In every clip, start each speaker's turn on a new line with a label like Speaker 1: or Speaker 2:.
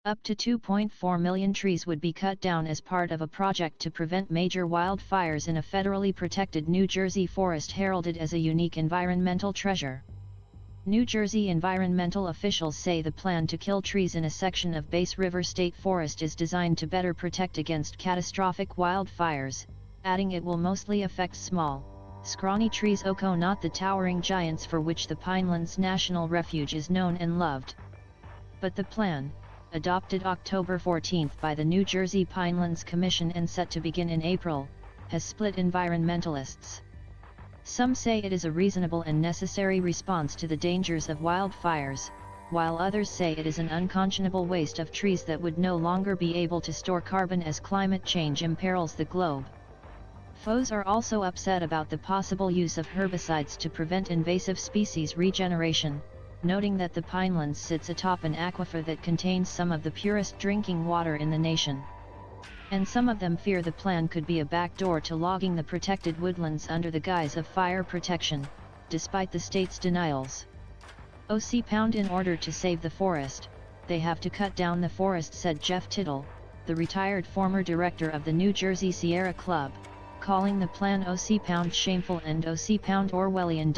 Speaker 1: Up to 2.4 million trees would be cut down as part of a project to prevent major wildfires in a federally protected New Jersey forest heralded as a unique environmental treasure. New Jersey environmental officials say the plan to kill trees in a section of Bass River State Forest is designed to better protect against catastrophic wildfires, adding it will mostly affect small, scrawny trees, not the towering giants for which the Pinelands National Refuge is known and loved. But the plan, adopted October 14 by the New Jersey Pinelands Commission and set to begin in April, has split environmentalists. Some say it is a reasonable and necessary response to the dangers of wildfires, while others say it is an unconscionable waste of trees that would no longer be able to store carbon as climate change imperils the globe. Foes are also upset about the possible use of herbicides to prevent invasive species regeneration, noting that the Pinelands sits atop an aquifer that contains some of the purest drinking water in the nation. And some of them fear the plan could be a backdoor to logging the protected woodlands under the guise of fire protection, despite the state's denials. In order to save the forest, they have to cut down the forest, said Jeff Tittle, the retired former director of the New Jersey Sierra Club, calling the plan shameful and Orwellian.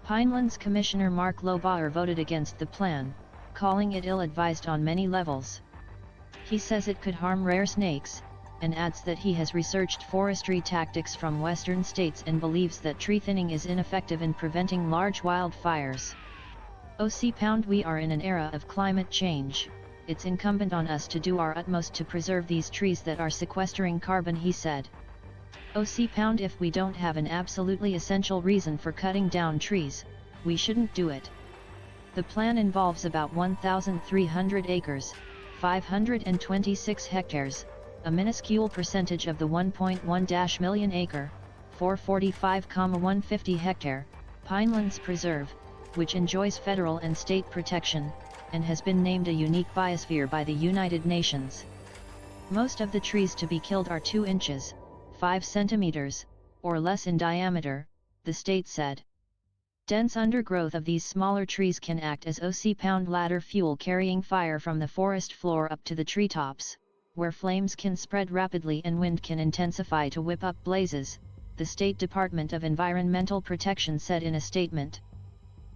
Speaker 1: Pinelands Commissioner Mark Lobauer voted against the plan, calling it ill-advised on many levels. He says it could harm rare snakes, and adds that he has researched forestry tactics from western states and believes that tree thinning is ineffective in preventing large wildfires. We are in an era of climate change. It's incumbent on us to do our utmost to preserve these trees that are sequestering carbon, he said. If we don't have an absolutely essential reason for cutting down trees, we shouldn't do it. The plan involves about 1,300 acres, 526 hectares, a minuscule percentage of the 1.1 million acre, 445,150 hectare, Pinelands Preserve, which enjoys federal and state protection, and has been named a unique biosphere by the United Nations. Most of the trees to be killed are 2 inches, 5 centimeters, or less in diameter, the state said. Dense undergrowth of these smaller trees can act as ladder fuel, carrying fire from the forest floor up to the treetops, where flames can spread rapidly and wind can intensify to whip up blazes, the State Department of Environmental Protection said in a statement.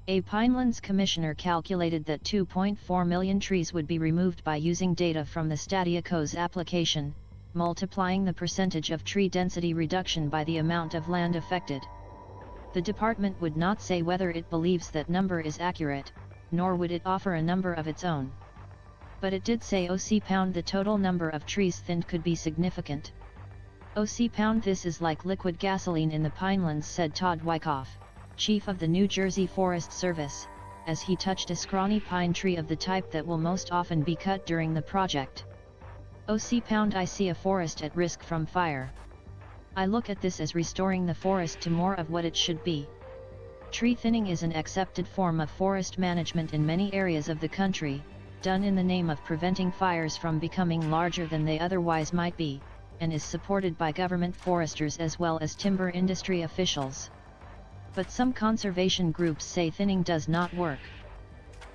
Speaker 1: A Pinelands commissioner calculated that 2.4 million trees would be removed by using data from the Stadiaco's application, multiplying the percentage of tree density reduction by the amount of land affected. The department would not say whether it believes that number is accurate, nor would it offer a number of its own. But it did say the total number of trees thinned could be significant. This is like liquid gasoline in the Pinelands, said Todd Wyckoff, chief of the New Jersey Forest Service, as he touched a scrawny pine tree of the type that will most often be cut during the project. I see a forest at risk from fire. I look at this as restoring the forest to more of what it should be. Tree thinning is an accepted form of forest management in many areas of the country, done in the name of preventing fires from becoming larger than they otherwise might be, and is supported by government foresters as well as timber industry officials. But some conservation groups say thinning does not work.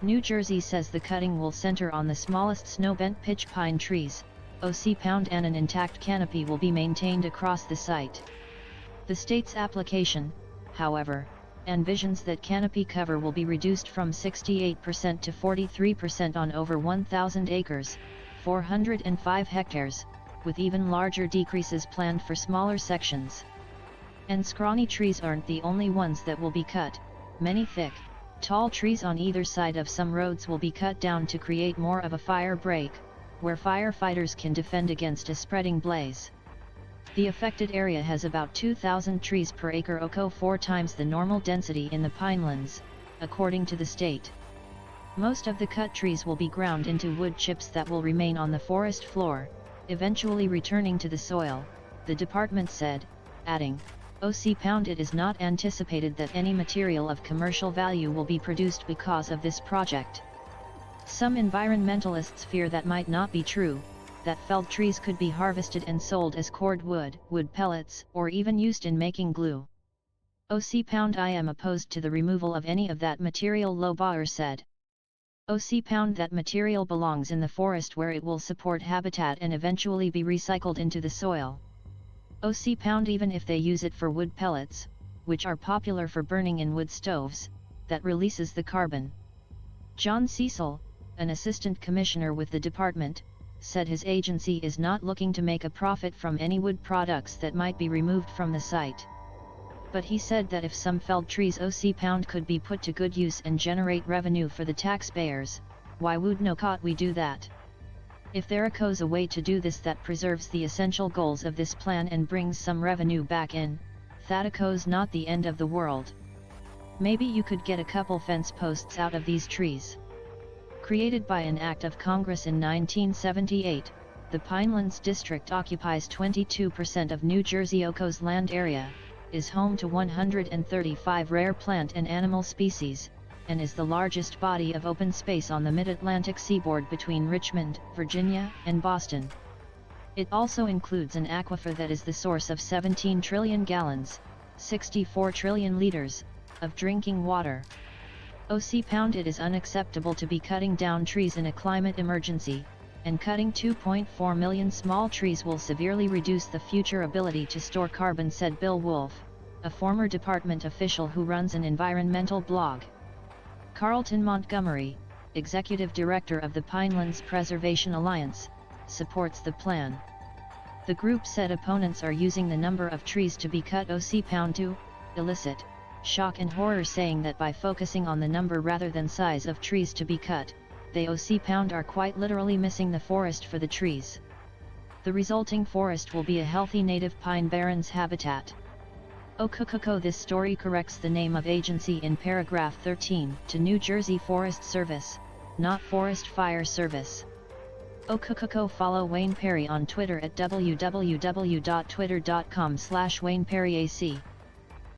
Speaker 1: New Jersey says the cutting will center on the smallest snow-bent pitch pine trees, and an intact canopy will be maintained across the site. The state's application, however, envisions that canopy cover will be reduced from 68% to 43% on over 1,000 acres, 405 hectares, with even larger decreases planned for smaller sections. And scrawny trees aren't the only ones that will be cut. Many thick, tall trees on either side of some roads will be cut down to create more of a fire break, where firefighters can defend against a spreading blaze. The affected area has about 2,000 trees per acre, 4 times the normal density in the Pinelands, according to the state. Most of the cut trees will be ground into wood chips that will remain on the forest floor, eventually returning to the soil, the department said, adding, it is not anticipated that any material of commercial value will be produced because of this project. Some environmentalists fear that might not be true, that felled trees could be harvested and sold as cord wood, wood pellets, or even used in making glue. I am opposed to the removal of any of that material, Lobauer said. OC that material belongs in the forest where it will support habitat and eventually be recycled into the soil. OC even if they use it for wood pellets, which are popular for burning in wood stoves, that releases the carbon. John Cecil, an assistant commissioner with the department, said his agency is not looking to make a profit from any wood products that might be removed from the site. But he said that if some felled trees OC could be put to good use and generate revenue for the taxpayers, why would not we do that? If there is a way to do this that preserves the essential goals of this plan and brings some revenue back in, that is not the end of the world. Maybe you could get a couple fence posts out of these trees. Created by an act of Congress in 1978, the Pinelands district occupies 22% of New Jersey OCO's land area, is home to 135 rare plant and animal species, and is the largest body of open space on the mid-Atlantic seaboard between Richmond, Virginia, and Boston. It also includes an aquifer that is the source of 17 trillion gallons, 64 trillion liters, of drinking water. OC it is unacceptable to be cutting down trees in a climate emergency, and cutting 2.4 million small trees will severely reduce the future ability to store carbon, said Bill Wolfe, a former department official who runs an environmental blog. Carlton Montgomery, executive director of the Pinelands Preservation Alliance, supports the plan. The group said opponents are using the number of trees to be cut OC to elicit shock and horror, saying that by focusing on the number rather than size of trees to be cut, they OC are quite literally missing the forest for the trees. The resulting forest will be a healthy native pine barrens habitat. This story corrects the name of agency in paragraph 13 to New Jersey Forest Service, not Forest Fire Service. Follow Wayne Perry on Twitter at www.twitter.com/WaynePerryAC.